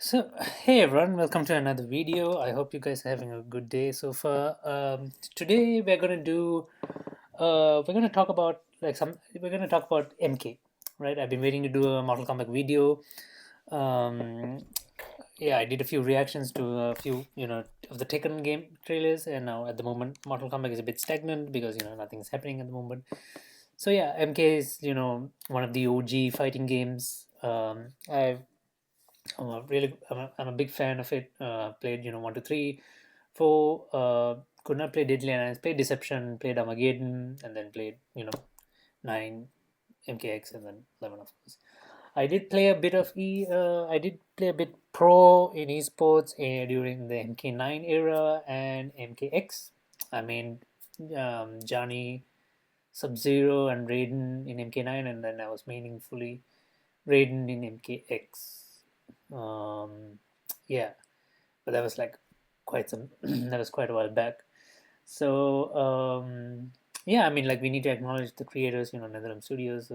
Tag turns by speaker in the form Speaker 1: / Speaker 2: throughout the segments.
Speaker 1: So, hey everyone, welcome to another video. I hope you guys are having a good day so far. Today we're gonna talk about we're gonna talk about MK, right? I've been waiting to do a Mortal Kombat video. Um, yeah, I did a few reactions to a few, of the Tekken game trailers, and now at the moment, Mortal Kombat is a bit stagnant because nothing's happening at the moment. So yeah, MK is one of the OG fighting games. I'm a big fan of it. Played one, two, three, four. Could not play Deadly Alliance. Played Deception. Played Armageddon, and then played nine, MKX, and then 11 of course. I did play a bit of I did play a bit pro in esports during the MK9 era and MKX. I mean, Johnny, Sub Zero, and Raiden in MK9, and then I was meaningfully Raiden in MKX. Um, yeah, but that was like quite some. That was quite a while back. So yeah, I mean, like we need to acknowledge the creators. NetherRealm Studios.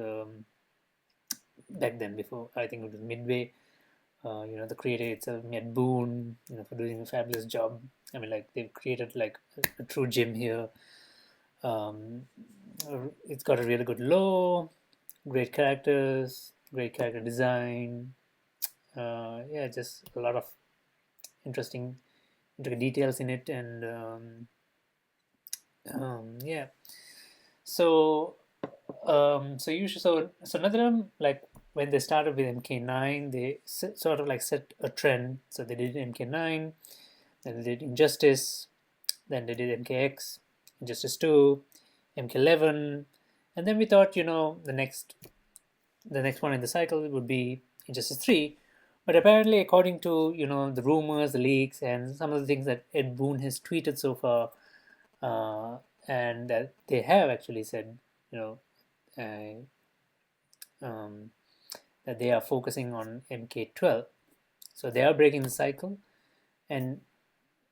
Speaker 1: Back then, before I think it was Midway. The creator itself, Matt Boone. For doing a fabulous job. I mean, like they've created like a true gym here. Um, it's got a really good lore, great characters, great character design. Yeah, just a lot of interesting intricate details in it, and yeah. So so NetherRealm, like when they started with MK9, they sort of like set a trend. So they did MK9, then they did Injustice, then they did MKX, Injustice 2, MK11, and then we thought the next one in the cycle would be Injustice 3. But apparently, according to the rumors, the leaks, and some of the things that Ed Boon has tweeted so far, uh, and that they have actually said, you know, um, that they are focusing on MK12. So they are breaking the cycle, and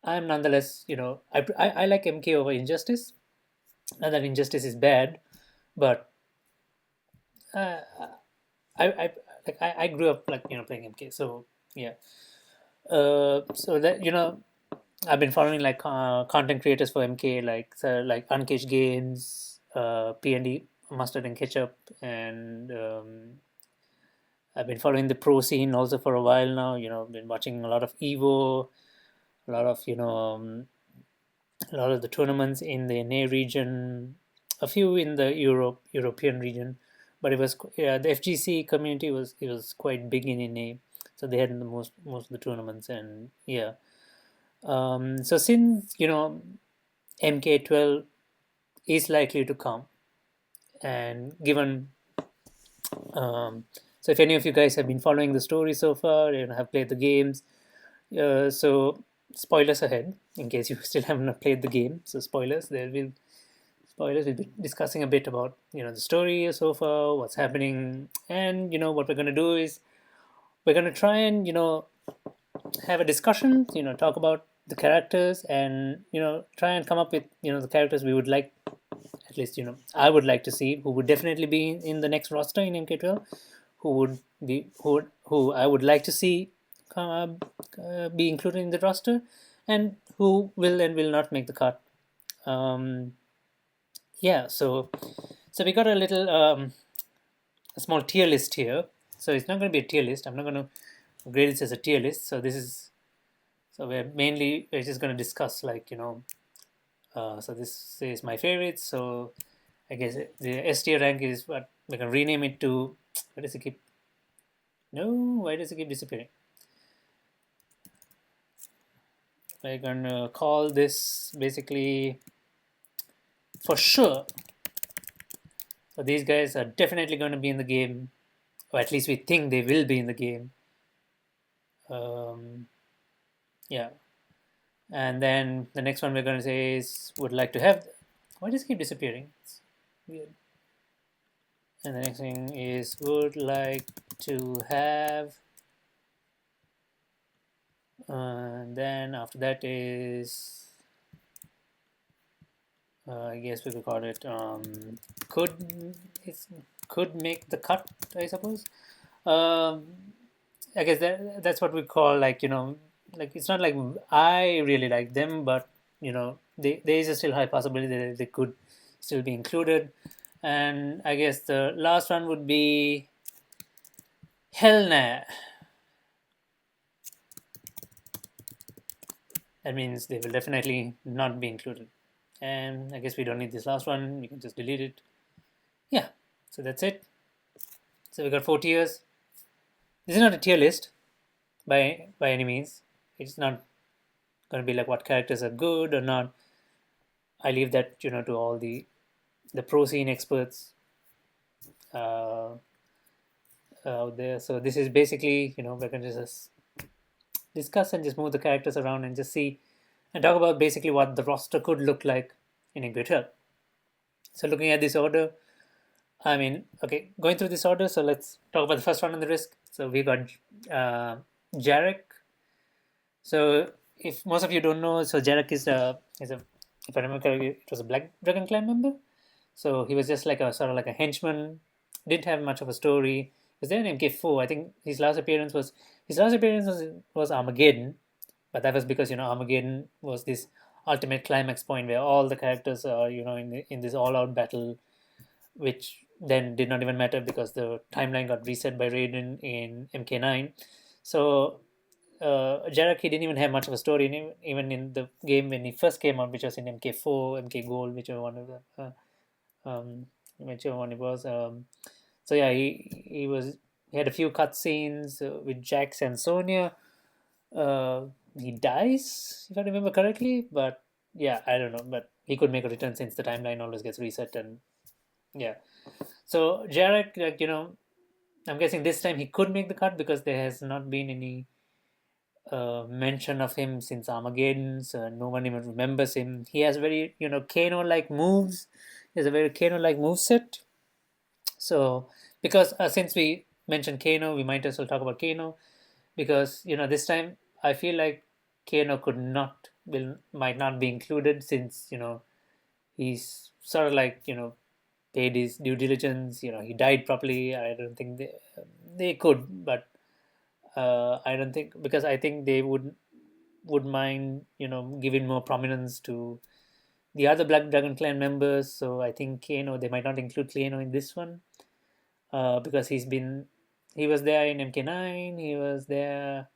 Speaker 1: I'm nonetheless, I like MK over Injustice. Not that Injustice is bad, but uh, I like I grew up like playing MK, so yeah. So that I've been following like content creators for MK, like Uncaged Games, PND, Mustard and Ketchup, and I've been following the pro scene also for a while now. Been watching a lot of Evo, a lot of a lot of the tournaments in the NA region, a few in the European region, but the FGC community was quite big in NA, so they had the most of the tournaments, and yeah. So since MK12 is likely to come, and given so if any of you guys have been following the story so far and have played the games, so spoilers ahead in case you still haven't played the game. So spoilers. We'll be discussing a bit about the story so far, what's happening, and what we're gonna do is we're gonna try and have a discussion. Talk about the characters and try and come up with the characters we would like, at least I would like to see, who would definitely be in the next roster in MK12, who I would like to see be included in the roster, and who will and will not make the cut. Um, yeah, so we got a small tier list here. So it's not going to be a tier list. I'm not going to grade this as a tier list. We're just going to discuss so this is my favorites. So I guess the S tier rank is what we can rename it to. Why does it keep? No, why does it keep disappearing? We're gonna call this basically for sure. So these guys are definitely going to be in the game, or at least we think they will be in the game. Um, yeah, and then the next one we're going to say is would like to have. Why does it keep disappearing? It's weird. And the next thing is would like to have. And then after that is, I guess we could call it could it's could make the cut, I suppose. Um, I guess that's what we call, like, like, it's not like I really like them, but there is a still high possibility that they could still be included. And I guess the last one would be Helna. That means they will definitely not be included. And I guess we don't need this last one. We can just delete it. Yeah. So that's it. So we got 4 tiers. This is not a tier list by any means. It's not going to be like what characters are good or not. I leave that to all the pro scene experts uh, out there. So this is basically we're going to just discuss and just move the characters around and just see and talk about basically what the roster could look like in Ingrid. So looking at this order, I mean, okay, going through this order. So let's talk about the first one on the risk. So we got uh, Jarek. So if most of you don't know, so Jarek is a if I remember correctly, it was a Black Dragon Clan member. So he was just like a sort of like a henchman. Didn't have much of a story. Was there in MK4? I think his last appearance was Armageddon, but that was because Armageddon was this ultimate climax point where all the characters are in this all out battle, which then did not even matter because the timeline got reset by Raiden in MK9. So Jarek, he didn't even have much of a story, even in the game when he first came out, which was in MK4, MK Gold, whichever one it was. So yeah, he had a few cutscenes with Jax and Sonya. He dies, if I remember correctly, but yeah, I don't know. But he could make a return since the timeline always gets reset, and yeah. So Jarek, like I'm guessing this time he could make the cut because there has not been any mention of him since Armageddon. So no one even remembers him. He has very Kano-like moves. He has a very Kano-like move set. So because since we mentioned Kano, we might as well talk about Kano because this time I feel like Kano might not be included since he's sort of like paid his due diligence. He died properly. I don't think they could, but I don't think because I think they would mind giving more prominence to the other Black Dragon Clan members. So I think they might not include Kano in this one because he was there in MK9. He was there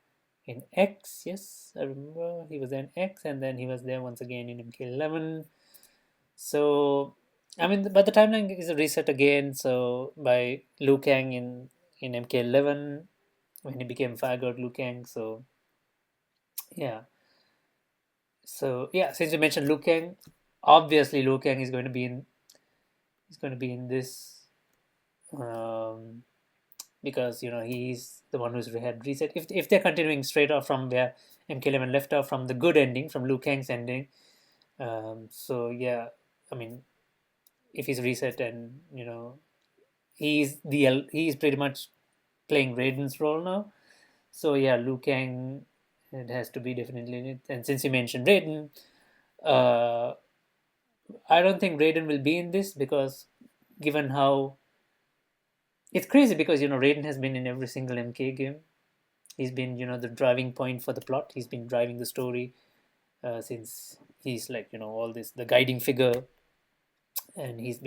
Speaker 1: in X. Yes, I remember he was there in X, and then he was there once again in MK11. So I mean, but the timeline is reset again. So by Liu Kang in MK11 when he became Fire God Liu Kang. So yeah. So yeah, since you mentioned Liu Kang, obviously Liu Kang is going to be in this um, because he's the one who's had reset. If they're continuing straight off from where MK11 left off from the good ending from Liu Kang's ending, so yeah, I mean if he's reset and he's pretty much playing Raiden's role now. So yeah, Liu Kang, it has to be definitely in it. And since you mentioned Raiden, uh, I don't think Raiden will be in this because given how it's crazy because Raiden has been in every single MK game. He's been the driving point for the plot. He's been driving the story since he's like all this the guiding figure, and he's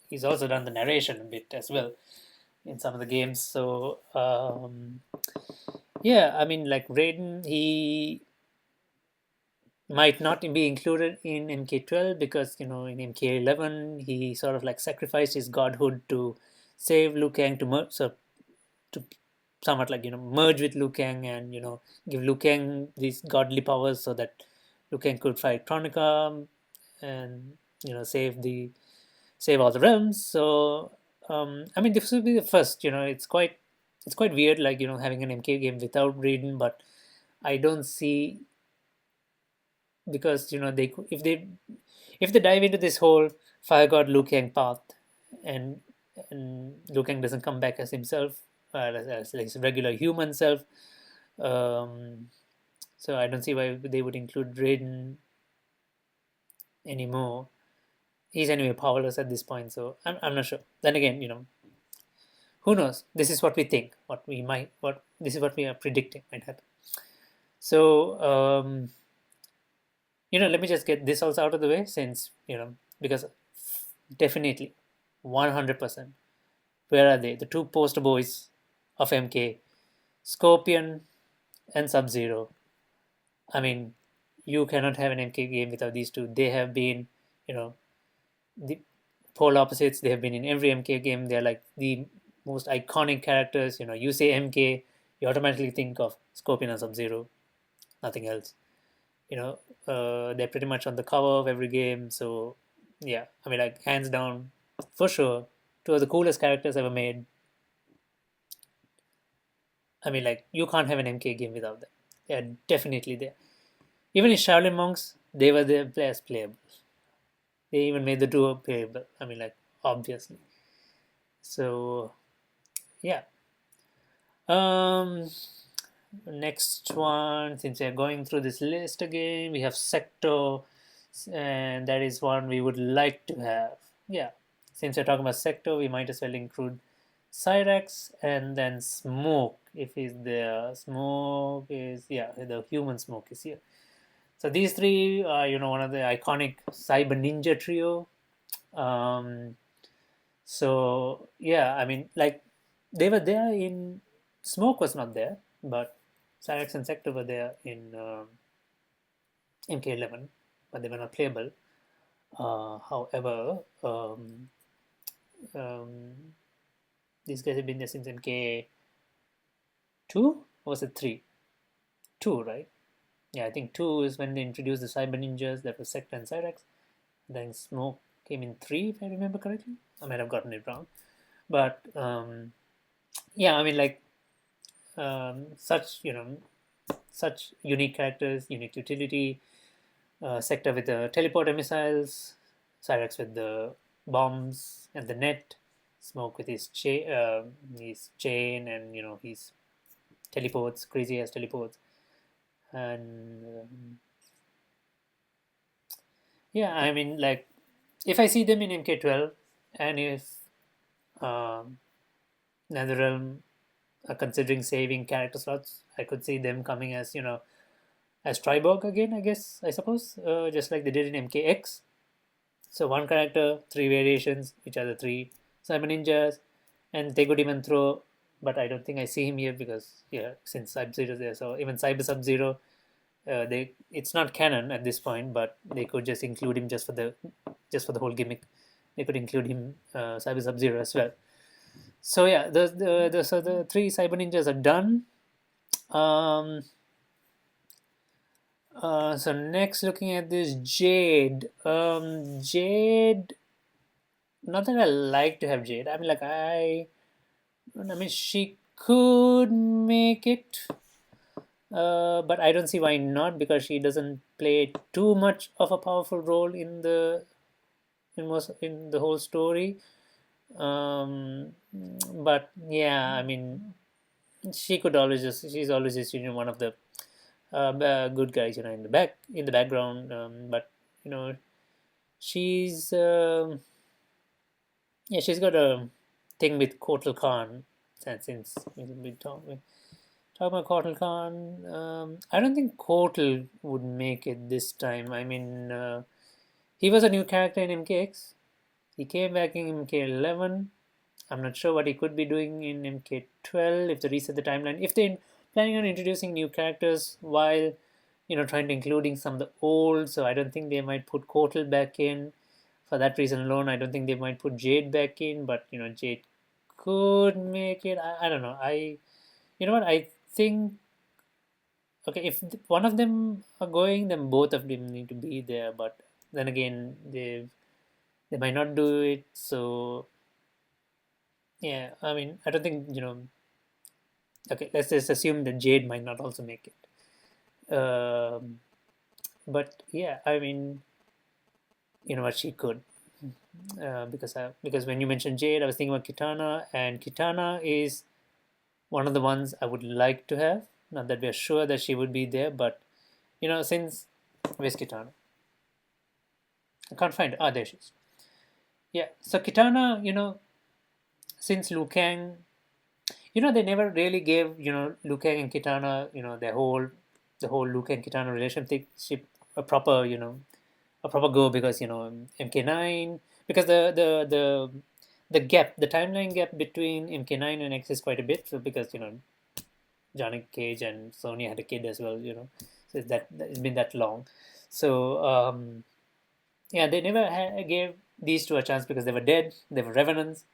Speaker 1: he's also done the narration a bit as well in some of the games. So yeah, I mean like Raiden, he might not be included in MK12 because in MK11 he sort of like sacrificed his godhood to save Liu Kang to somewhat like merge with Liu Kang and give Liu Kang these godly powers so that Liu Kang could fight Kronika and save all the realms. So I mean this will be the first. It's quite weird like having an MK game without Raiden, but I don't see because if they dive into this whole Fire God Liu Kang path and Liu Kang doesn't come back as himself as like his regular human self, um, so I don't see why they would include Raiden anymore. He's anyway powerless at this point, so I'm not sure. Then again, Who knows? This is what we think. What this is what we are predicting might happen. So let me just get this also out of the way, since because definitely 100%. Where are they? The two poster boys of MK, Scorpion and Sub Zero. I mean, you cannot have an MK game without these two. They have been, you know, the polar opposites. They have been in every MK game. They're like the most iconic characters. You say MK, you automatically think of Scorpion and Sub Zero, nothing else. They're pretty much on the cover of every game. So, yeah, I mean, like, hands down, for sure, two of the coolest characters ever made. I mean, like, you can't have an MK game without them. They're definitely there. Even in Shaolin Monks, they were the best playable. They even made the duo playable. I mean, like, obviously. So, yeah. Um, Next one, since we are going through this list again, we have Sector, and that is one we would like to have. Yeah. Since we're talking about Sector, we might as well include Cyrax and then Smoke. If he's there, Smoke is, yeah, the human Smoke is here. So these three are, one of the iconic cyber ninja trio. Um, so yeah, I mean, like, they were there in Smoke was not there, but Cyrax and Sector were there in MK11, but they were not playable. However, um, these guys have been there since MK2, or was it 3? 2, right? Yeah, I think 2 is when they introduced the Cyber Ninjas. That was Sector and Cyrax. Then Smoke came in 3, if I remember correctly. I might have gotten it wrong. But yeah, I mean, like, such unique characters, unique utility. Sector with the teleporter missiles, Cyrax with the bombs and the net, Smoke with his chain, and his teleports, crazy ass teleports, and yeah, I mean, like, if I see them in MK12, and if um, NetherRealm are considering saving character slots, I could see them coming as as Triborg again, I guess, I suppose, just like they did in MKX. So one character, three variations, which are the three Cyber Ninjas, and they could even throw, but I don't think I see him here because since Sub Zero is there, so even Cyber Sub Zero, they it's not canon at this point, but they could just include him just for the whole gimmick. They could include him Cyber Sub Zero as well. So yeah, the three Cyber Ninjas are done. Um, so next, looking at this Jade. Jade. Not that I like to have Jade. I mean, like, I mean, she could make it, but I don't see why not, because she doesn't play too much of a powerful role in the whole story. But yeah, I mean, she's always just one of the good guys, in the background. But you know, she's yeah, she's got a thing with Kotal Khan. Since we talk about Kotal Khan, I don't think Kotal would make it this time. I mean, he was a new character in MKX. He came back in MK11. I'm not sure what he could be doing in MK12 if they reset the timeline. If they're planning on introducing new characters while trying to including some of the old, so I don't think they might put Kotal back in. For that reason alone, I don't think they might put Jade back in, but Jade could make it. I don't know. You know what? I think, okay, if one of them are going, then both of them need to be there. But then again, they might not do it. So yeah, I mean, I don't think Okay, let's just assume that Jade might not also make it. But yeah, I mean, you know what, she could. Because when you mentioned Jade, I was thinking about Kitana, and Kitana is one of the ones I would like to have. Not that we're sure that she would be there, but since where's Kitana? I can't find her. Ah, there she is. Yeah, so Kitana, since Liu Kang they never really gave Liu Kang and Kitana, the whole Liu Kang Kitana relationship a proper a proper go, because MK9, because the gap, the timeline gap between MK9 and X is quite a bit, so because Johnny Cage and Sonya had a kid as well, so it's been that long. So yeah, they never gave these two a chance because they were dead, they were revenants.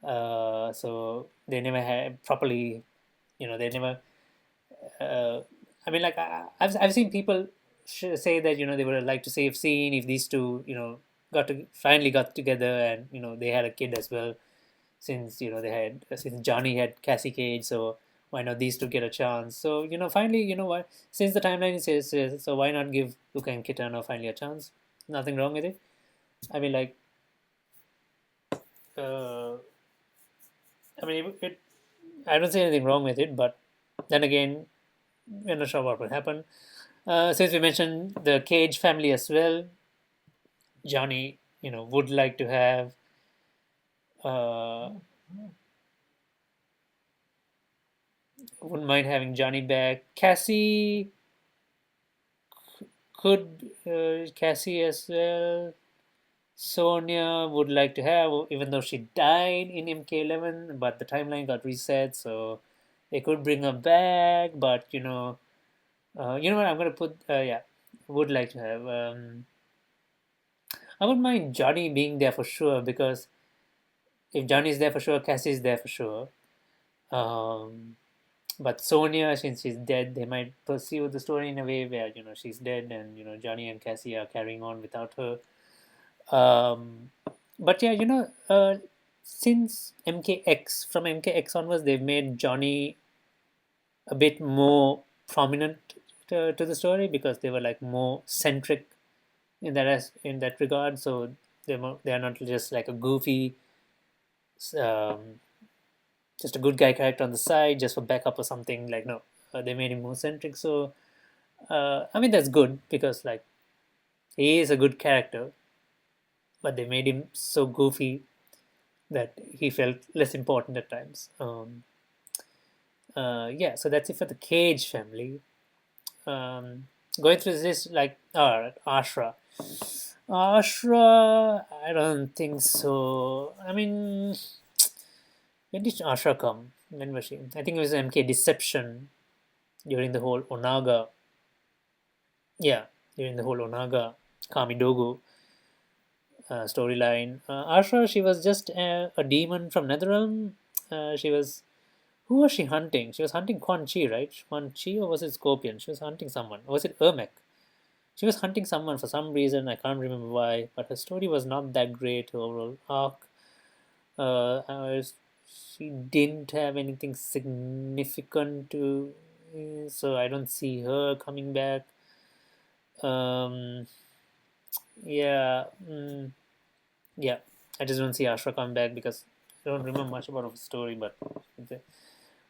Speaker 1: So they never had properly, they never. Uh, I mean, like I've seen people say that they would like to save scene if these two finally got together, and they had a kid as well, since since Johnny had Cassie Cage, so why not these two get a chance? So finally, what, since the timeline says so, why not give Luca and Kitana finally a chance? Nothing wrong with it. I mean, like, uh, I mean, I don't see anything wrong with it, but then again, we're not sure what will happen. Since we mentioned the Cage family as well, Johnny, would like to have, uh, wouldn't mind having Johnny back. Cassie as well. Sonya would like to have, even though she died in MK11, but the timeline got reset, so they could bring her back. But you know what? I'm gonna put. Yeah, would like to have. I wouldn't mind Johnny being there for sure, because if Johnny is there for sure, Cassie is there for sure. Um, but Sonia, since she's dead, they might pursue the story in a way where she's dead, and Johnny and Cassie are carrying on without her. Um, but yeah, since MKX, from MKX onwards, they've made Johnny a bit more prominent to the story, because they were like more centric in that regard. So they are not just like a goofy, um, just a good guy character on the side just for backup or something. Like, no, they made him more centric. So I mean, that's good, because like he is a good character, but they made him so goofy that he felt less important at times. Yeah, so that's it for the Cage family. Um, Going through this, like, all right, Ashra. Ashra, I don't think so. I mean, when did Ashra come? When was she? I think it was MK Deception during the whole Onaga. Yeah, during the whole Onaga Kamidogo storyline. Ashra, she was just a demon from Netherrealm. She was Who was she hunting? She was hunting Quan Chi, right? Quan Chi, or was it Scorpion? She was hunting someone. Or was it Ermac? She was hunting someone for some reason. I can't remember why. But her story was not that great. Her overall arc. She didn't have anything significant to. So I don't see her coming back. Um, yeah. Yeah. I just don't see Ashra coming back, because I don't remember much about her story. But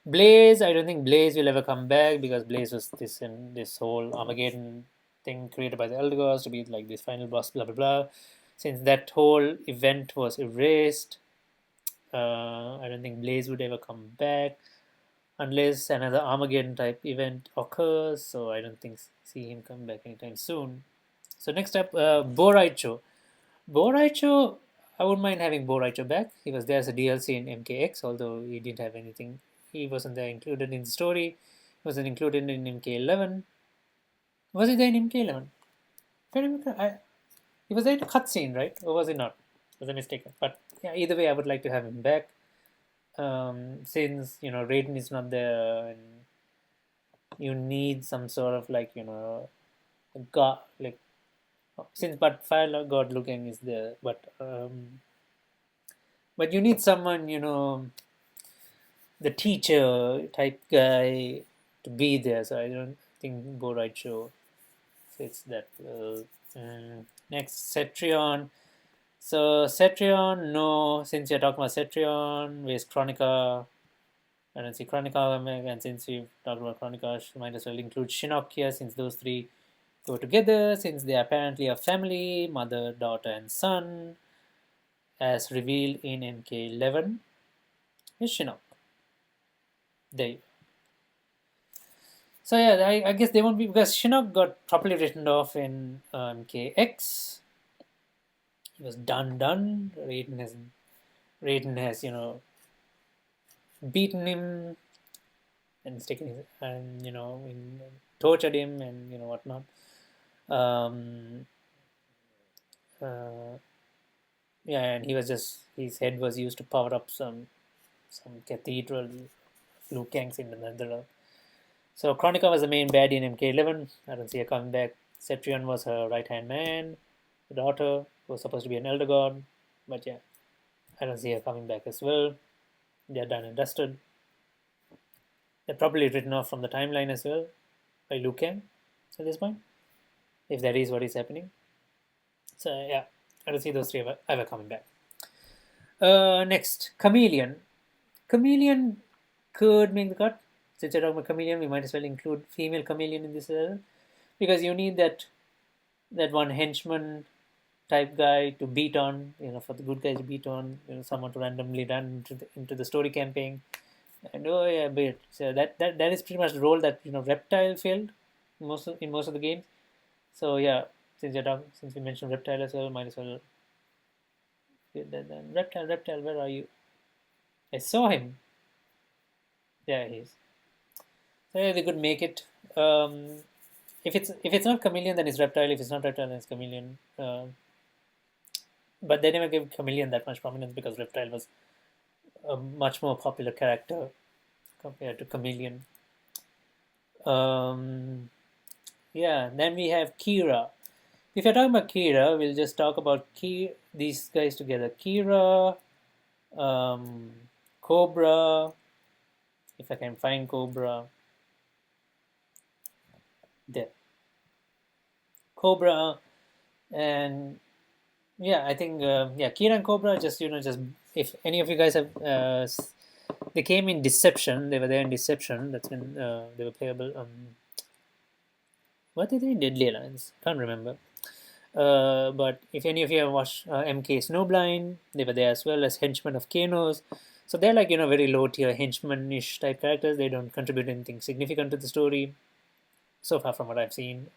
Speaker 1: Blaze, I don't think Blaze will ever come back, because Blaze was this whole Armageddon thing created by the Elder Gods to be like this final boss, blah blah blah. Since that whole event was erased, I don't think Blaze would ever come back unless another Armageddon type event occurs. So I don't think see him come back anytime soon. So next up, Bo Raicho. Bo Raicho, I wouldn't mind having Bo Raicho back. He was there as a DLC in MKX, although he didn't have anything. He wasn't there included in the story. He wasn't included in MK11. Was he there in MK11? He was there in a cutscene, right? Or was he not? Was I mistaken? But yeah, either way, I would like to have him back. Since Raiden is not there, and you need some sort of like god, like, since but Fire God looking is there, but you need someone, the teacher type guy to be there. So I don't think Bo Raicho fits that well. Next, Cetrion. So Cetrion, no. Since you're talking about Cetrion, where's Chronica? I don't see Chronica, and since we've talked about Chronica, might as well include Shinnok here, since those three go together, since they are apparently a family, mother, daughter, and son, as revealed in MK11, is Shinnok. There. So yeah, I guess they won't be because Shinnok got properly written off in KX. He was done. Raiden has beaten him and taken his and tortured him and whatnot. Um, uh, yeah, and he was just his head was used to power up some cathedral Liu Kang's in the Netherlands. So Chronica was the main baddie in MK11. I don't see her coming back. Cetrion was her right hand man. The daughter was supposed to be an elder god, but yeah, I don't see her coming back as well. They're done and dusted. They're probably written off from the timeline as well by Liu Kang at this point, if that is what is happening. So yeah, I don't see those three ever coming back. Next, Chameleon. Chameleon could make the cut. Since you're talking about Chameleon, we might as well include female Chameleon in this because you need that one henchman type guy to beat on, for the good guys to beat on, someone to randomly run into the story campaign. And oh yeah, but so that is pretty much the role that Reptile failed in most of the games. So yeah, since we mentioned Reptile as well, might as well get that then. Reptile, where are you? I saw him. Yeah, he is. So yeah, they could make it. If it's not Chameleon, then it's Reptile. If it's not Reptile, then it's Chameleon. But they never gave Chameleon that much prominence because Reptile was a much more popular character compared to Chameleon. Um, yeah, then we have Kira. If you're talking about Kira, we'll just talk about these guys together. Kira, um, Cobra. If I can find Cobra, there. Cobra, and yeah, I think Kira and Cobra. Just if any of you guys have, they came in Deception. They were there in Deception. That's when they were playable. What did they? Deadly Alliance. Can't remember. But if any of you have watched MK Snowblind, they were there as well as henchmen of Kanos. So they're like very low tier henchman-ish type characters. They don't contribute anything significant to the story, so far from what I've seen.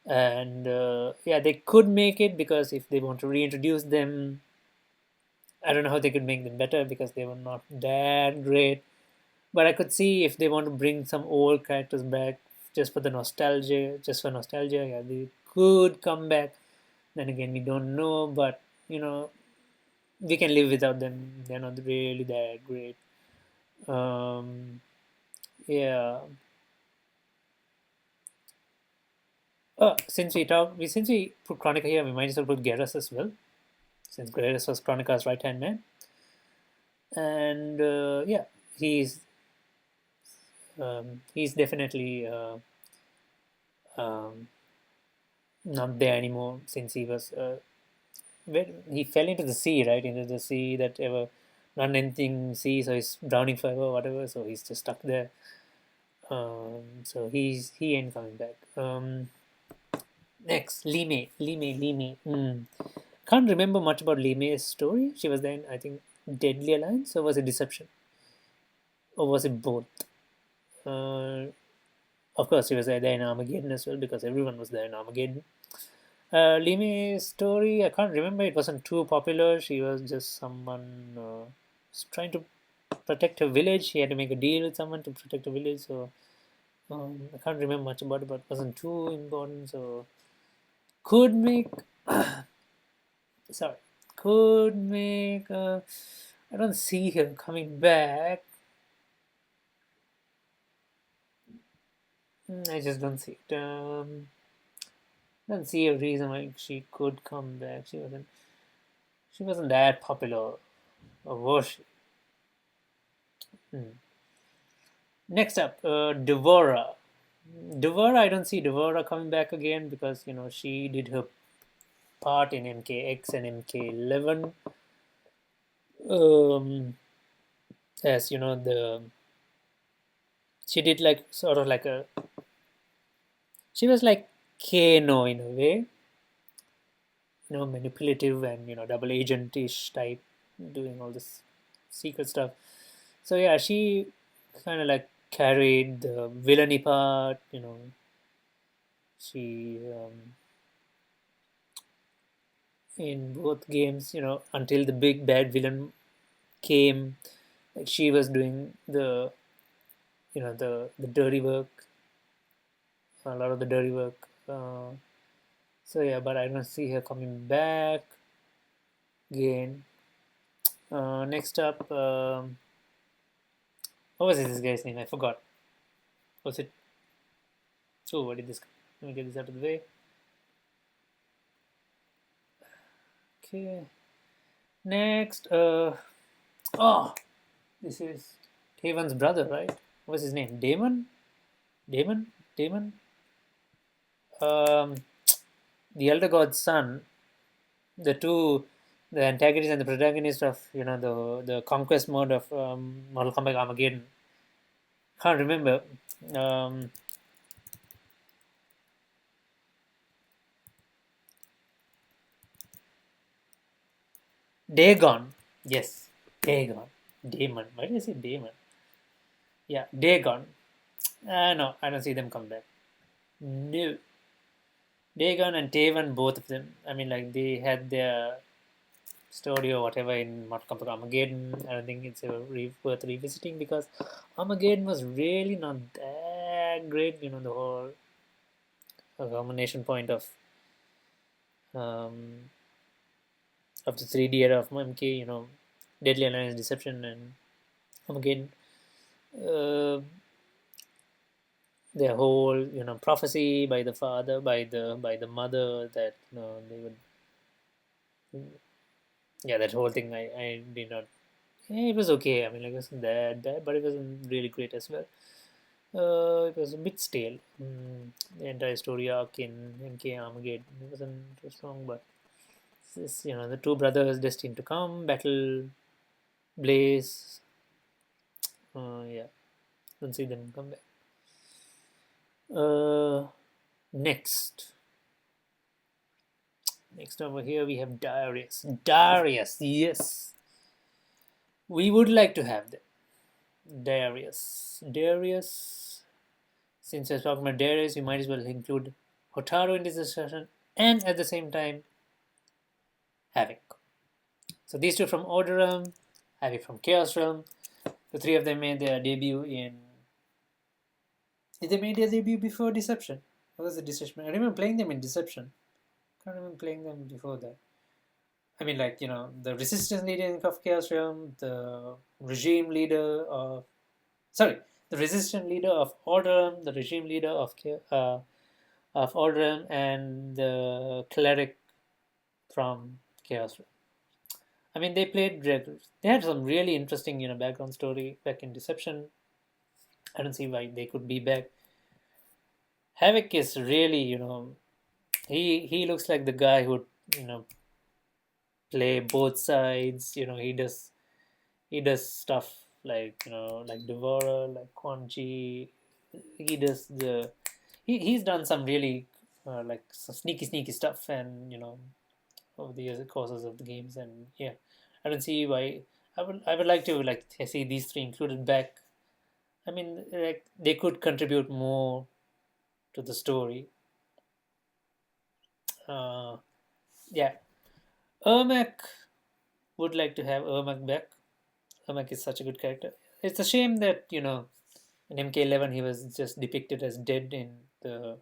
Speaker 1: And yeah, they could make it because if they want to reintroduce them, I don't know how they could make them better because they were not that great. But I could see if they want to bring some old characters back just for nostalgia, yeah, they could come back. Then again, we don't know, but you know, we can live without them. They're not really that great. Um, yeah. Since we put Chronica here, we might as well put Garrus as well, since Garrus was Chronica's right hand man. And yeah, he's definitely um, not there anymore since he was where he fell into the sea, right? Into the sea that ever non-ending sea, so he's drowning forever, whatever. So he's just stuck there. So he ain't coming back. Next, Lime. Can't remember much about Lime's story. She was then, I think, Deadly Alliance, or was it Deception, or was it both? Uh, of course, she was there in Armageddon as well because everyone was there in Armageddon. Lime's story, I can't remember. It wasn't too popular. She was just someone trying to protect her village. She had to make a deal with someone to protect her village. So I can't remember much about it, but it wasn't too important. So could make sorry, could make. I don't see her coming back. I just don't see it. Don't see a reason why she could come back. She wasn't that popular, or was she? Hmm. Next up, Devora. Devora, I don't see Devora coming back again because she did her part in MKX and MK11. As the she did like sort of like she was like Kano in a way, manipulative and double agent-ish type, doing all this secret stuff. So yeah, she kind of like carried the villainy part. You know, she in both games. You know, until the big bad villain came, like she was doing the the dirty work, a lot of the dirty work. So yeah, but I don't see her coming back again. Next up, what was this guy's name? I forgot. Was it? Oh, what did this? Let me get this out of the way. Okay. Next, oh, this is Taven's brother, right? What's his name? Damon? Damon? Damon? Um, the Elder God's son. The two, the antagonist and the protagonist of the conquest mode of Mortal Kombat Armageddon. Can't remember. Um, Dagon. Yes, Dagon. Damon. Why did I say Damon? Yeah, Dagon. No, I don't see them come back. No. Dagon and Taven, both of them. I mean, like they had their story or whatever in Mortal Kombat Armageddon. I don't think it's worth revisiting because Armageddon was really not that great. You know, the whole combination point um, of the 3D era of MK. You know, Deadly Alliance, Deception, and Armageddon. Uh, their whole prophecy by the father, by the mother, that they would, yeah, that whole thing I did not. It was okay. I mean, like, it wasn't that bad, but it wasn't really great as well. It was a bit stale. The entire story arc in MK Armageddon, it wasn't too strong, but this, the two brothers destined to come, battle, Blaze. Yeah, don't see them come back. Uh, next, next over here we have Darius. Darius, yes, we would like to have them. Darius. Since we're talking about Darius, we might as well include Hotaru in this discussion, and at the same time, Havoc. So these two from Order Realm, Havoc from Chaos Realm. The three of them made their debut in. Did they make their debut before Deception? What was the Deception? I remember playing them in Deception. Can't remember playing them before that. I mean, like, the Resistance leader of Chaos Realm, the regime leader of. Sorry, the Resistance leader of Order Realm, the regime leader of Order Realm, and the cleric from Chaos Realm. I mean, they played. They had some really interesting, background story back in Deception. I don't see why they could be back. Havoc is really, he looks like the guy who, you know, play both sides. He does stuff like like Devourer, like Quan Chi. He does he's done some really like some sneaky stuff, and over the years courses of the games, and yeah, I don't see why. I would like to like see these three included back. I mean, like they could contribute more to the story. Uh, yeah, Ermac would like to have Ermac back. Ermac is such a good character. It's a shame that in MK11 he was just depicted as dead in the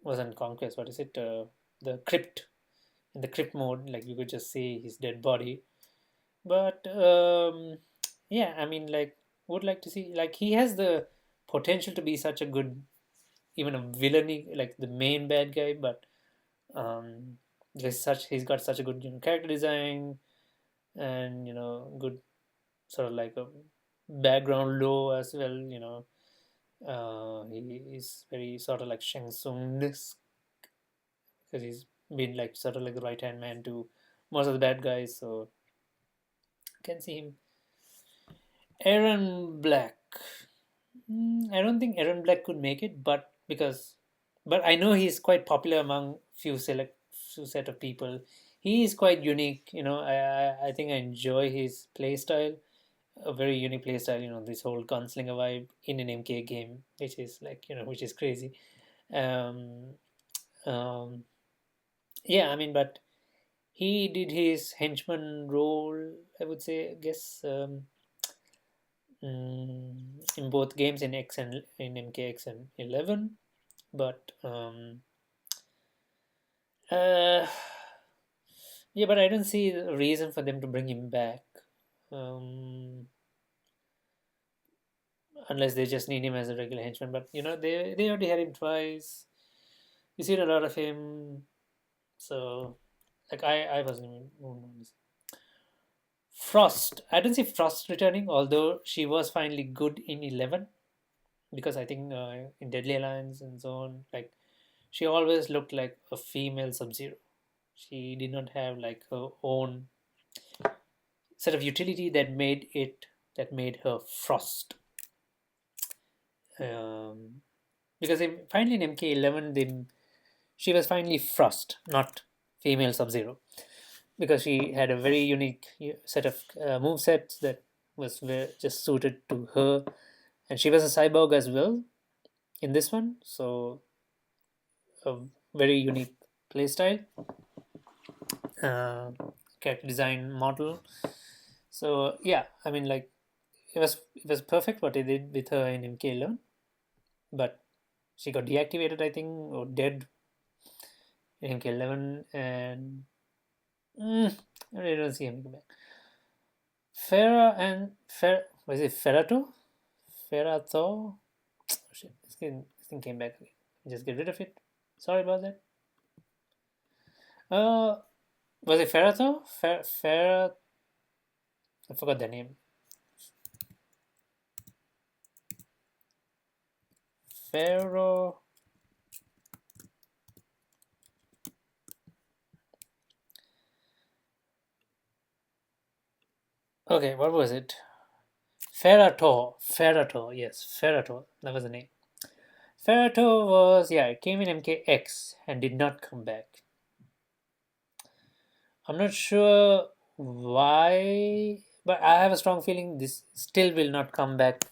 Speaker 1: wasn't Conquest. What is it? The Crypt, in the Crypt mode. Like you could just see his dead body. But yeah, I mean, like, would like to see, like, he has the potential to be such a good, even a villainy, like the main bad guy. But he's got such a good character design, and good sort of like a background lore as well. He is very sort of like Shang Tsung, because he's been like sort of like the right hand man to most of the bad guys. So can see him. Aaron Black. I don't think Aaron Black could make it, but I know he's quite popular among few set of people. He is quite unique. I think I enjoy his play style, a very unique playstyle. This whole gunslinger vibe in an MK game, which is like which is crazy. Um, um, yeah, I mean, but he did his henchman role, I would say, I guess, in both games in X and in MKX and 11. But uh, yeah, but I don't see a reason for them to bring him back. Um, unless they just need him as a regular henchman. But they already had him twice. You see a lot of him, so like I wasn't even moved on this. Frost. I don't see Frost returning, although she was finally good in 11, because I think in Deadly Alliance and so on, like she always looked like a female Sub Zero. She did not have like her own set of utility that made her Frost. Um, because finally in MK11, she was finally Frost, not female Sub Zero, because she had a very unique set of move sets that was just suited to her, and she was a cyborg as well in this one, so a very unique playstyle, uh, character design model. So yeah, I mean, like it was perfect what they did with her in MK11, but she got deactivated, I think, or dead in MK11, and I really don't see him come back. Farah and was it Ferrato? Ferrato? Oh, shit, this thing came back again. Just get rid of it. Sorry about that. Uh, was it Ferrato? I forgot the name. Ferro. Okay, what was it? Ferrato. Ferrato. Yes, Ferrato. That was the name. Ferrato was, yeah, it came in MKX and did not come back. I'm not sure why, but I have a strong feeling this still will not come back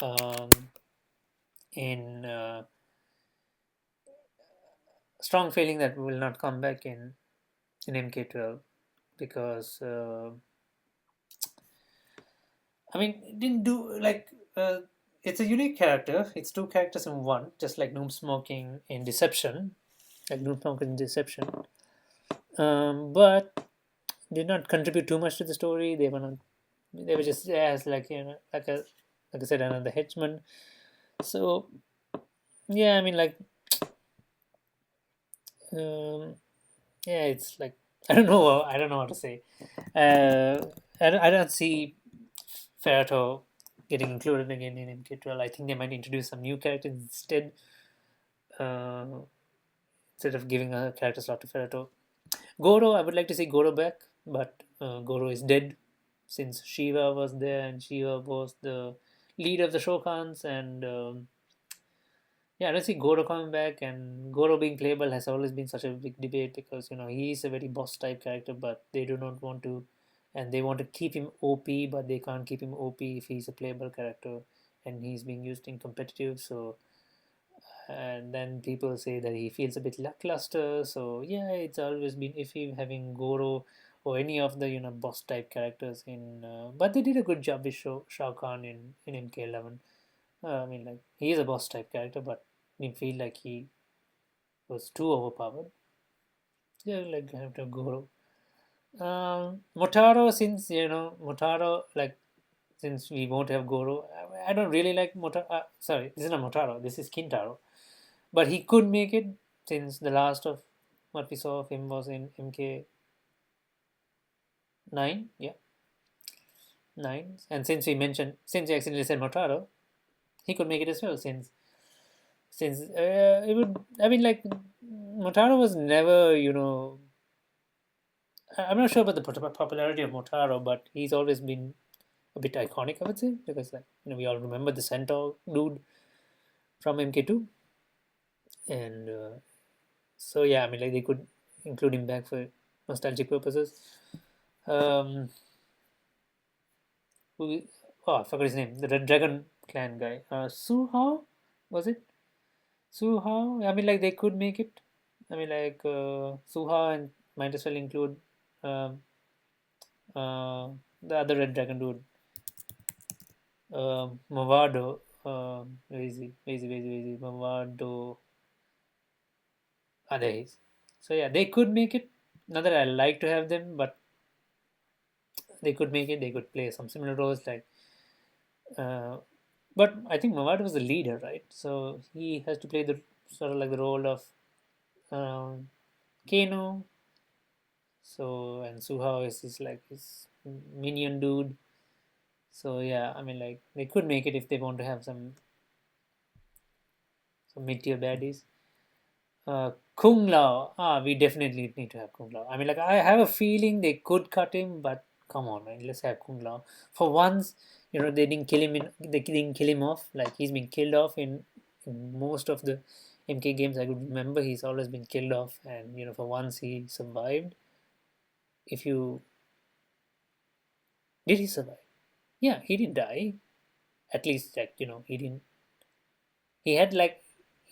Speaker 1: um, in strong feeling that will not come back in MK12, because I mean, it didn't do like it's a unique character. It's two characters in one, just like Doom Smoking in Deception, like Doom Smoking in Deception. But did not contribute too much to the story. They were not. They were just as like like I said, another henchman. So yeah, I mean, like um, yeah, it's like I don't know what to say. I don't see Ferrato getting included again in MK12. I think they might introduce some new characters uh, instead of giving a character slot to Ferrato. Goro, I would like to see Goro back, but Goro is dead since Shiva was there, and Shiva was the leader of the Shokans, and yeah, I don't see Goro coming back, and Goro being playable has always been such a big debate, because he is a very boss type character, but they do not want to, and they want to keep him OP, but they can't keep him OP if he's a playable character and he's being used in competitive. So, and then people say that he feels a bit lackluster. So yeah, it's always been iffy having Goro or any of the boss type characters in. But they did a good job with Shao Kahn in MK11. I mean, like he is a boss type character, but didn't feel like he was too overpowered. Yeah, like I have to Goro. Motaro, since Motaro, like since we won't have Goro, I don't really like Motaro. Sorry, this is not Motaro. This is Kintaro. But he could make it, since the last of what we saw of him was in MK9. Yeah, 9. And since we accidentally said Motaro, he could make it as well, since it would. I mean, like Motaro was never, I'm not sure about the popularity of Motaro, but he's always been a bit iconic, I would say, because like we all remember the Centaur dude from MK2, and so yeah, I mean, like they could include him back for nostalgic purposes. Um, who, oh, I forgot his name. The Red Dragon Clan guy. Su Hao, was it? Su Hao. I mean, like they could make it. I mean, like Su Hao and might as well include um, uh, the other Red Dragon dude, Mavado. Easy, Mavado. Ah, there he is. So yeah, they could make it. Not that I like to have them, but they could make it. They could play some similar roles like. Uh, but I think Mavado was the leader, right? So he has to play the sort of like the role of um, Kano. So and Suha is like his minion dude. So yeah, I mean like they could make it if they want to have some mid tier baddies. Kung Lao. We definitely need to have Kung Lao. I mean, like, I have a feeling they could cut him, but come on, man, let's have Kung Lao. For once, they didn't kill him. They didn't kill him off. Like he's been killed off in most of the MK games I could remember. He's always been killed off, and for once he survived. If you did he survive? Yeah, he didn't die. At least, like he didn't. He had like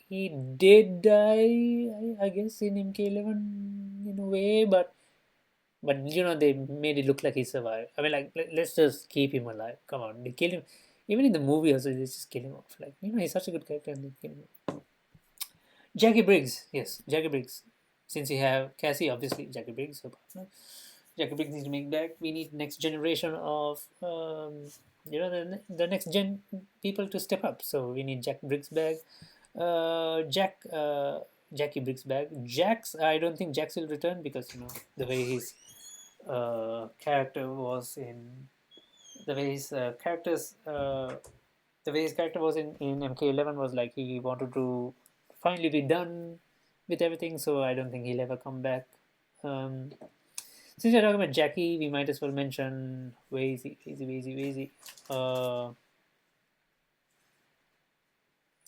Speaker 1: he did die, I guess, in MK11 in a way, but they made it look like he survived. I mean, like let's just keep him alive. Come on, they kill him. Even in the movie, also they just kill him off. Like he's such a good character, and they kill him. Jackie Briggs, yes, Jackie Briggs. Since you have Cassie, obviously Jackie Briggs, her partner. Jackie Briggs needs to make back. We need next generation of the next gen people to step up. So we need Jack Briggs back. Jackie Briggs back. Jax, I don't think Jax will return because the way his character was in the way his characters the way his character was in MK11 was like he wanted to finally be done with everything. So I don't think he'll ever come back. Um, since we're talking about Jackie, we might as well mention Wazy.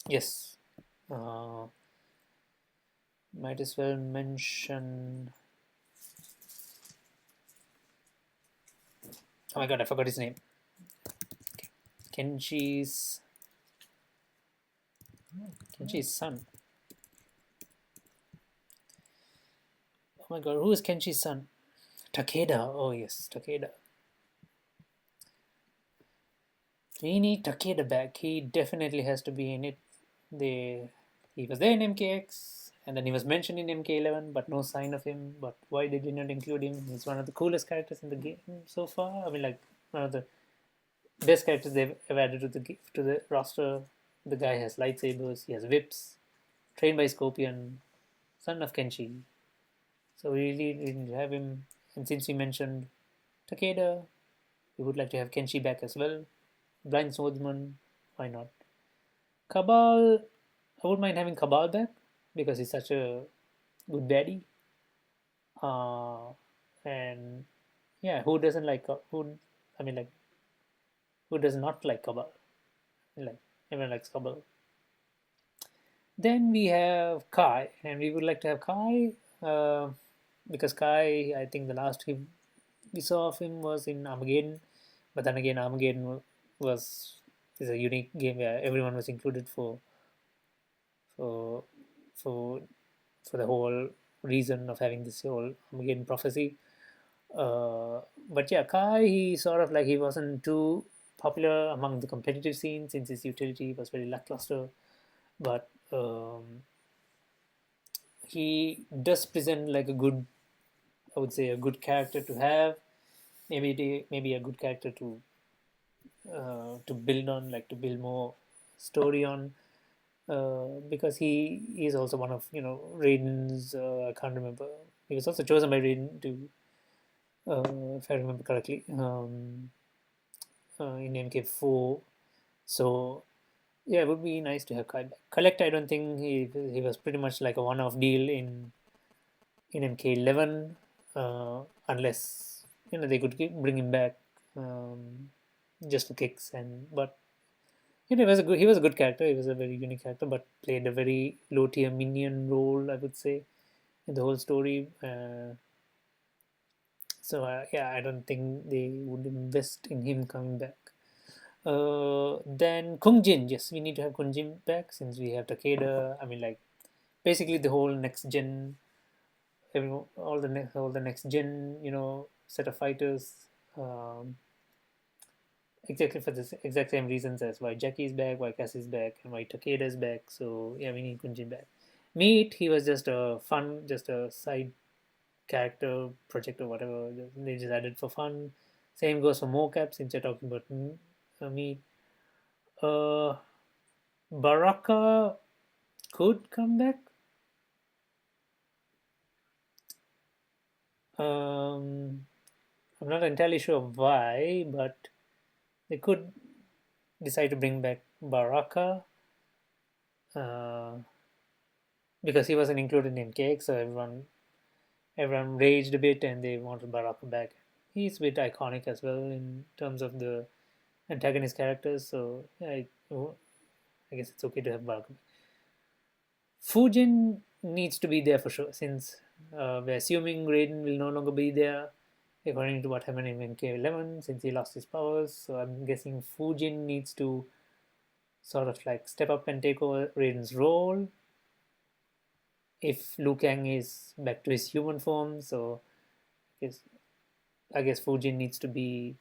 Speaker 1: Yes. Uh, might as well mention. Oh my god, I forgot his name. Kenji's son. Oh my god, who is Kenji's son? Takeda. Oh yes, Takeda. We need Takeda back. He definitely has to be in it. He was there in MKX, and then he was mentioned in MK11, but no sign of him. But why they did not include him? He's one of the coolest characters in the game so far. I mean, like one of the best characters they've ever added to the roster. The guy has lightsabers. He has whips. Trained by Scorpion, son of Kenshi. So we really didn't have him. And since we mentioned Takeda, we would like to have Kenshi back as well. Blind Swordsman, why not? Cabal, I wouldn't mind having Cabal back because he's such a good baddie. And yeah, who doesn't like who? I mean, like who does not like Cabal? Like everyone likes Cabal. Then we have Kai, and we would like to have Kai because Kai, I think the last we saw of him was in Armageddon, but then again, Armageddon was is a unique game where everyone was included for for for the whole reason of having this whole Armageddon prophecy. But yeah, Kai, he sort of like he wasn't too popular among the competitive scene since his utility was very lackluster. But he does present like a good, I would say, a good character to have. Maybe a good character to build on, like to build more story on. Because he is also one of Raiden's. I can't remember. He was also chosen by Raiden to, if I remember correctly, in MK4. So yeah, it would be nice to have Kai back. Collect, I don't think he was pretty much like a one-off deal in MK11, unless they could bring him back just for kicks. And but he was a good character. He was a very unique character, but played a very low tier minion role, I would say, in the whole story. So yeah, I don't think they would invest in him coming back. Then Kung Jin, yes, we need to have Kung Jin back since we have Takeda. I mean, like basically the whole next gen, all the next gen, set of fighters. Um, exactly for the exact same reasons as why Jackie is back, why Cass is back, and why Takeda is back. So yeah, we need Kung Jin back. Meat, he was just a fun, just a side character project or whatever. They just added for fun. Same goes for mocap since you're talking about Meat. Uh, Baraka could come back. Um, I'm not entirely sure why, but they could decide to bring back Baraka uh, because he wasn't included in Cake, so everyone raged a bit and they wanted Baraka back. He's a bit iconic as well in terms of the antagonist characters, so yeah, I guess it's okay to have Baraka. Fujin needs to be there for sure since we're assuming Raiden will no longer be there according to what happened in MK11 since he lost his powers. So I'm guessing Fujin needs to sort of like step up and take over Raiden's role if Liu Kang is back to his human form. So I guess, I guess Fujin needs to be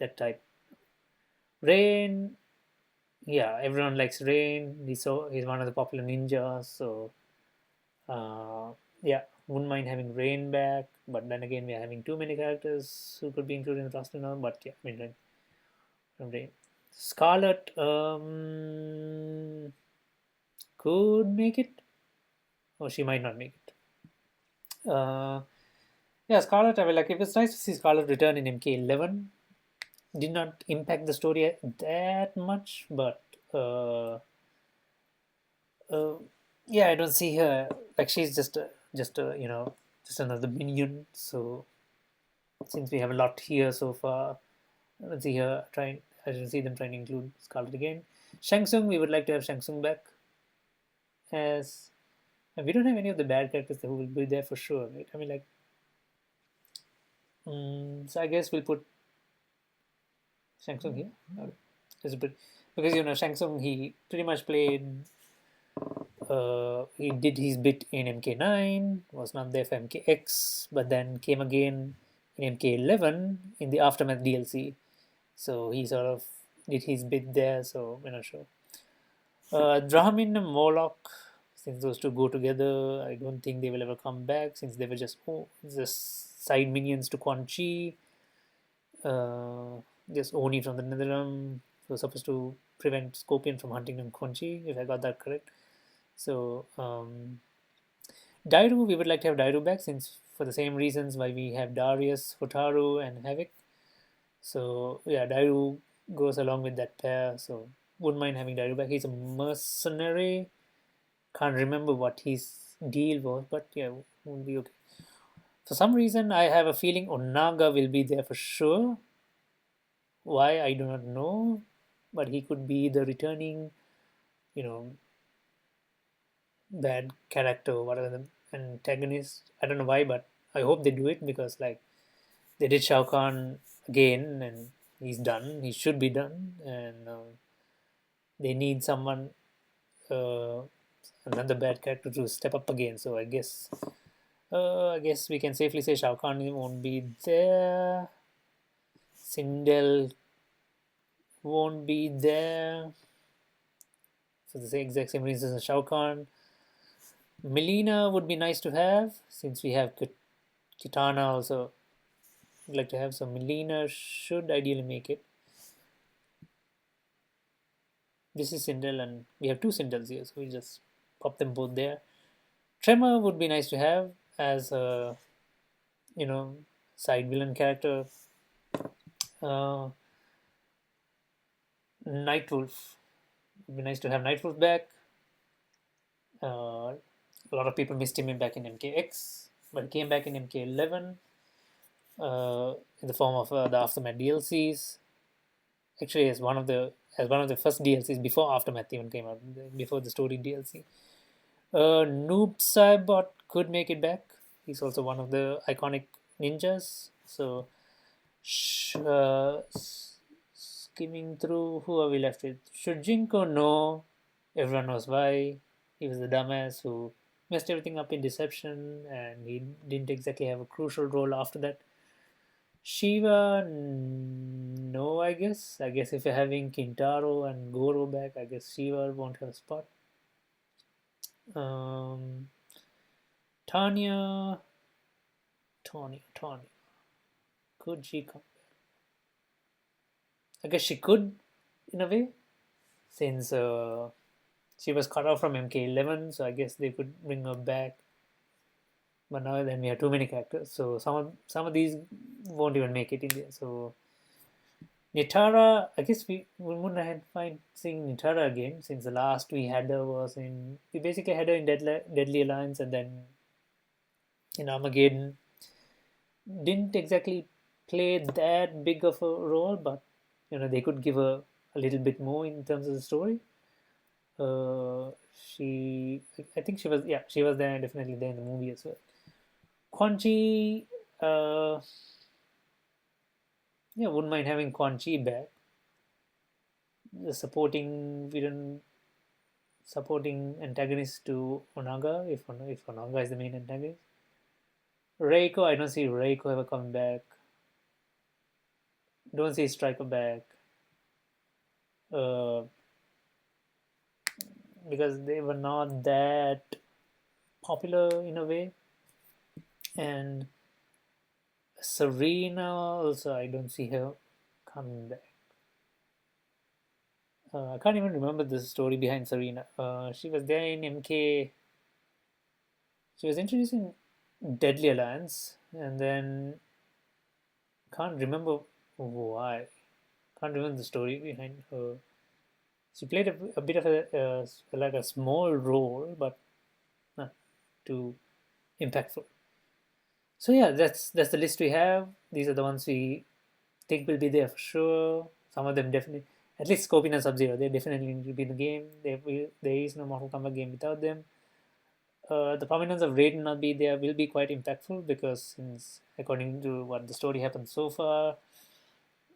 Speaker 1: that type. Rain, yeah, everyone likes Rain. He's one of the popular ninjas. So yeah, wouldn't mind having Rain back. But then again, we're having too many characters who could be included in the roster now. But yeah, I mean, like, Rain. Scarlet could make it, or she might not make it. Yeah, Scarlet. I mean, like, it was nice to see Scarlet return in MK11. Did not impact the story that much, but uh, yeah, I don't see her like she's just a just another minion. So since we have a lot here so far, I don't see her trying. I don't see them trying to include Scarlet again. Shang Tsung, we would like to have Shang Tsung back as and we don't have any of the bad characters who will be there for sure, right? I mean, like, so I guess we'll put Shang Tsung here. Okay. It's a bit because Shang Tsung he pretty much played. He did his bit in MK9, was not there for MKX, but then came again in MK11 in the Aftermath DLC. So he sort of did his bit there. So we're not sure. Drahmin and Moloch, since those two go together, I don't think they will ever come back since they were just side minions to Quan Chi. Just Oni from the Netherrealm was supposed to prevent Scorpion from hunting down Quan Chi, if I got that correct. So Dairu, we would like to have Dairu back since for the same reasons why we have Darius, Hotaru, and Havoc. So yeah, Dairu goes along with that pair. So wouldn't mind having Dairu back. He's a mercenary. Can't remember what his deal was, but yeah, would be okay. For some reason, I have a feeling Onaga will be there for sure. Why I do not know, but he could be the returning, you know, bad character or whatever the antagonist. I don't know why, but I hope they do it because like they did Shao Kahn again and he's done. He should be done, and they need someone, uh, another bad character to step up again. So I guess we can safely say Shao Kahn won't be there. Sindel won't be there for the exact same reasons as Shao Kahn. Melina would be nice to have since we have Kitana also. I'd like to have some. Melina should ideally make it. This is Sindel, and we have two Sindels here, so we just pop them both there. Tremor would be nice to have as a you know side villain character. Uh, Nightwolf would be nice to have Nightwolf back. A lot of people missed him back in MKX, but he came back in MK11 in the form of the Aftermath DLCs. Actually, as one of the first DLCs before Aftermath even came out, before the story DLC. Noob Saibot could make it back. He's also one of the iconic ninjas. So, skimming through, who are we left with? Should Jinko know? Everyone knows why. He was the dumbass who messed everything up in Deception, and he didn't exactly have a crucial role after that. Shiva, no, I guess. I guess if you're having Kintaro and Goro back, I guess Shiva won't have a spot. Um, Tanya, Tanya. Could she come? I guess she could, in a way, since she was cut off from MK11, so I guess they could bring her back. But now then we have too many characters, so some of these won't even make it in there. So Nitara, I guess we wouldn't have find seeing Nitara again since the last we had her was in we basically had her in Deadly Alliance and then in Armageddon. Didn't exactly play that big of a role, but they could give her a little bit more in terms of the story. I think she was there definitely there in the movie as well. Quan Chi, yeah, wouldn't mind having Quan Chi back. The supporting antagonist to Onaga, if Onaga is the main antagonist. Reiko, I don't see Reiko ever coming back. Don't see Striker back. Uh, because they were not that popular in a way. And Serena also, I don't see her coming back. I can't even remember the story behind Serena. She was there in MK. She was introduced in Deadly Alliance, and then can't remember why. Can't remember the story behind her. She played a bit of like a small role, but not too impactful. So yeah, that's the list we have. These are the ones we think will be there for sure. Some of them definitely, at least Scorpion and Sub Zero, they definitely need to be in the game. There is no Mortal Kombat game without them. The prominence of Raiden not be there will be quite impactful because since according to what the story happened so far,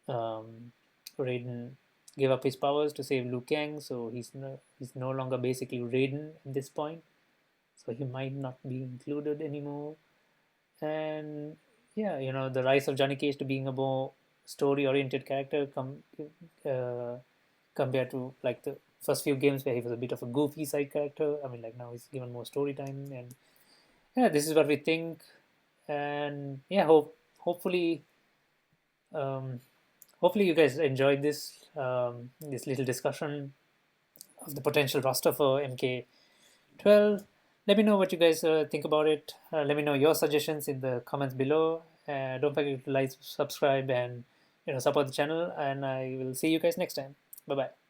Speaker 1: Raiden gave up his powers to save Liu Kang, so he's no longer basically Raiden at this point. So he might not be included anymore. And yeah, the rise of Johnny Cage to being a more story-oriented character uh, compared to like the first few games where he was a bit of a goofy side character. I mean, like now he's given more story time, and yeah, this is what we think. And yeah, hopefully, um, hopefully you guys enjoyed this little discussion of the potential roster for MK12. Let me know what you guys think about it. Let me know your suggestions in the comments below. Don't forget to like, subscribe, and support the channel. And I will see you guys next time. Bye bye.